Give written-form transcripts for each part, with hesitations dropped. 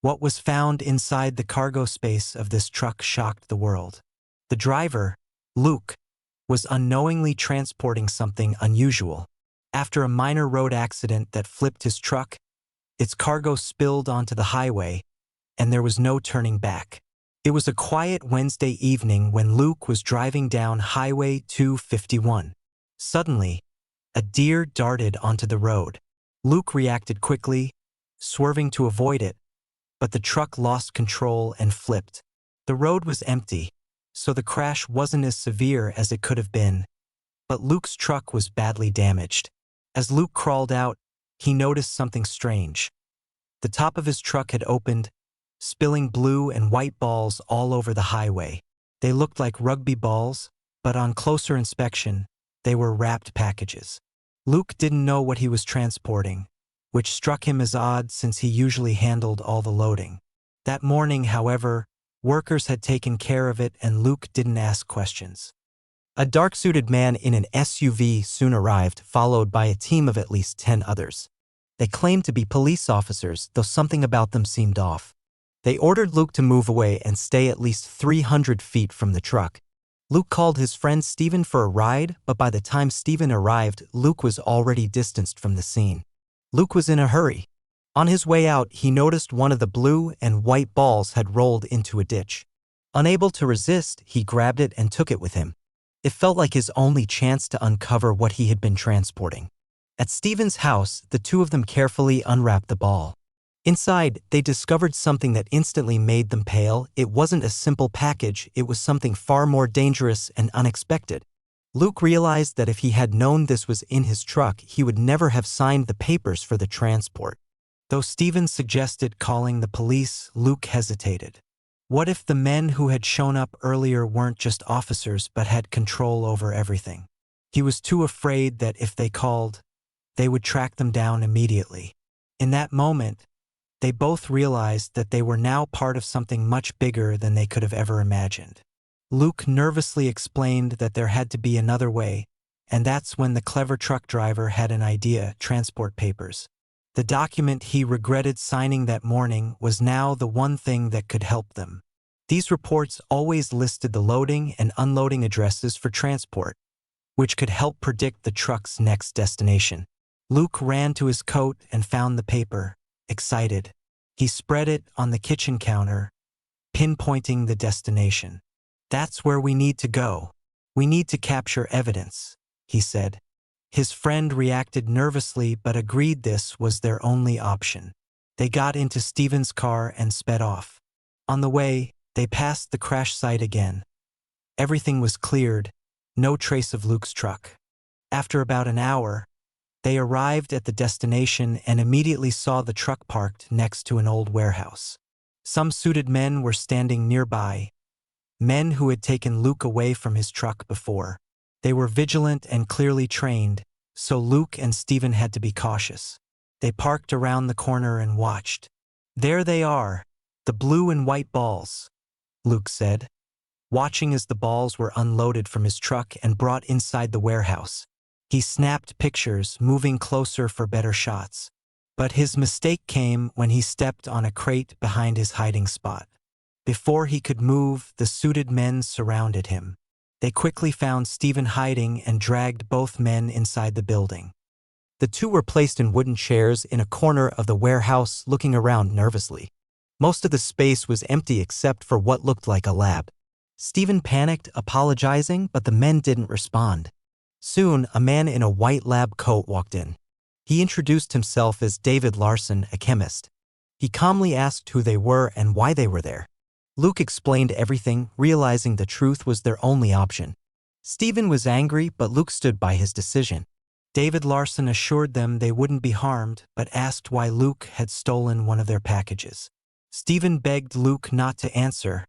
What was found inside the cargo space of this truck shocked the world. The driver, Luke, was unknowingly transporting something unusual. After a minor road accident that flipped his truck, its cargo spilled onto the highway, and there was no turning back. It was a quiet Wednesday evening when Luke was driving down Highway 251. Suddenly, a deer darted onto the road. Luke reacted quickly, swerving to avoid it, but the truck lost control and flipped. The road was empty, so the crash wasn't as severe as it could have been, but Luke's truck was badly damaged. As Luke crawled out, he noticed something strange. The top of his truck had opened, spilling blue and white balls all over the highway. They looked like rugby balls, but on closer inspection, they were wrapped packages. Luke didn't know what he was transporting, which struck him as odd since he usually handled all the loading. That morning, however, workers had taken care of it and Luke didn't ask questions. A dark-suited man in an SUV soon arrived, followed by a team of at least 10 others. They claimed to be police officers, though something about them seemed off. They ordered Luke to move away and stay at least 300 feet from the truck. Luke called his friend Steven for a ride, but by the time Steven arrived, Luke was already distanced from the scene. Luke was in a hurry. On his way out, he noticed one of the blue and white balls had rolled into a ditch. Unable to resist, he grabbed it and took it with him. It felt like his only chance to uncover what he had been transporting. At Steven's house, the two of them carefully unwrapped the ball. Inside, they discovered something that instantly made them pale. It wasn't a simple package, it was something far more dangerous and unexpected. Luke realized that if he had known this was in his truck, he would never have signed the papers for the transport. Though Steven suggested calling the police, Luke hesitated. What if the men who had shown up earlier weren't just officers but had control over everything? He was too afraid that if they called, they would track them down immediately. In that moment, they both realized that they were now part of something much bigger than they could have ever imagined. Luke nervously explained that there had to be another way, and that's when the clever truck driver had an idea: transport papers. The document he regretted signing that morning was now the one thing that could help them. These reports always listed the loading and unloading addresses for transport, which could help predict the truck's next destination. Luke ran to his coat and found the paper. Excited, he spread it on the kitchen counter, pinpointing the destination. "That's where we need to go. We need to capture evidence," he said. His friend reacted nervously but agreed this was their only option. They got into Steven's car and sped off. On the way, they passed the crash site again. Everything was cleared, no trace of Luke's truck. After about an hour, they arrived at the destination and immediately saw the truck parked next to an old warehouse. Some suited men were standing nearby, men who had taken Luke away from his truck before. They were vigilant and clearly trained, so Luke and Steven had to be cautious. They parked around the corner and watched. "There they are, the blue and white balls," Luke said, watching as the balls were unloaded from his truck and brought inside the warehouse. He snapped pictures, moving closer for better shots. But his mistake came when he stepped on a crate behind his hiding spot. Before he could move, the suited men surrounded him. They quickly found Steven hiding and dragged both men inside the building. The two were placed in wooden chairs in a corner of the warehouse, looking around nervously. Most of the space was empty except for what looked like a lab. Steven panicked, apologizing, but the men didn't respond. Soon, a man in a white lab coat walked in. He introduced himself as David Larson, a chemist. He calmly asked who they were and why they were there. Luke explained everything, realizing the truth was their only option. Steven was angry, but Luke stood by his decision. David Larson assured them they wouldn't be harmed, but asked why Luke had stolen one of their packages. Steven begged Luke not to answer,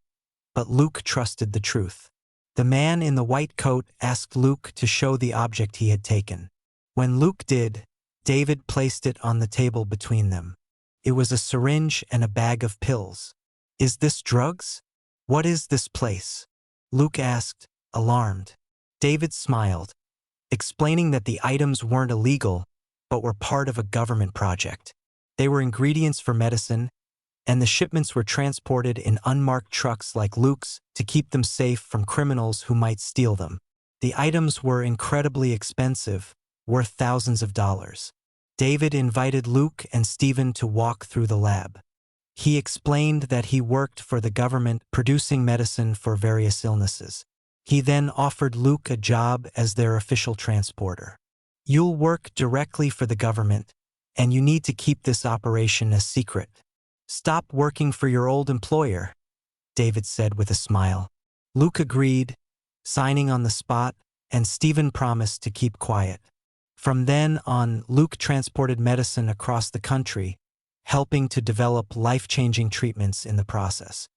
but Luke trusted the truth. The man in the white coat asked Luke to show the object he had taken. When Luke did, David placed it on the table between them. It was a syringe and a bag of pills. "Is this drugs? What is this place?" Luke asked, alarmed. David smiled, explaining that the items weren't illegal, but were part of a government project. They were ingredients for medicine, and the shipments were transported in unmarked trucks like Luke's to keep them safe from criminals who might steal them. The items were incredibly expensive, worth thousands of dollars. David invited Luke and Stephen to walk through the lab. He explained that he worked for the government producing medicine for various illnesses. He then offered Luke a job as their official transporter. "You'll work directly for the government, and you need to keep this operation a secret. Stop working for your old employer," David said with a smile. Luke agreed, signing on the spot, and Stephen promised to keep quiet. From then on, Luke transported medicine across the country, helping to develop life-changing treatments in the process.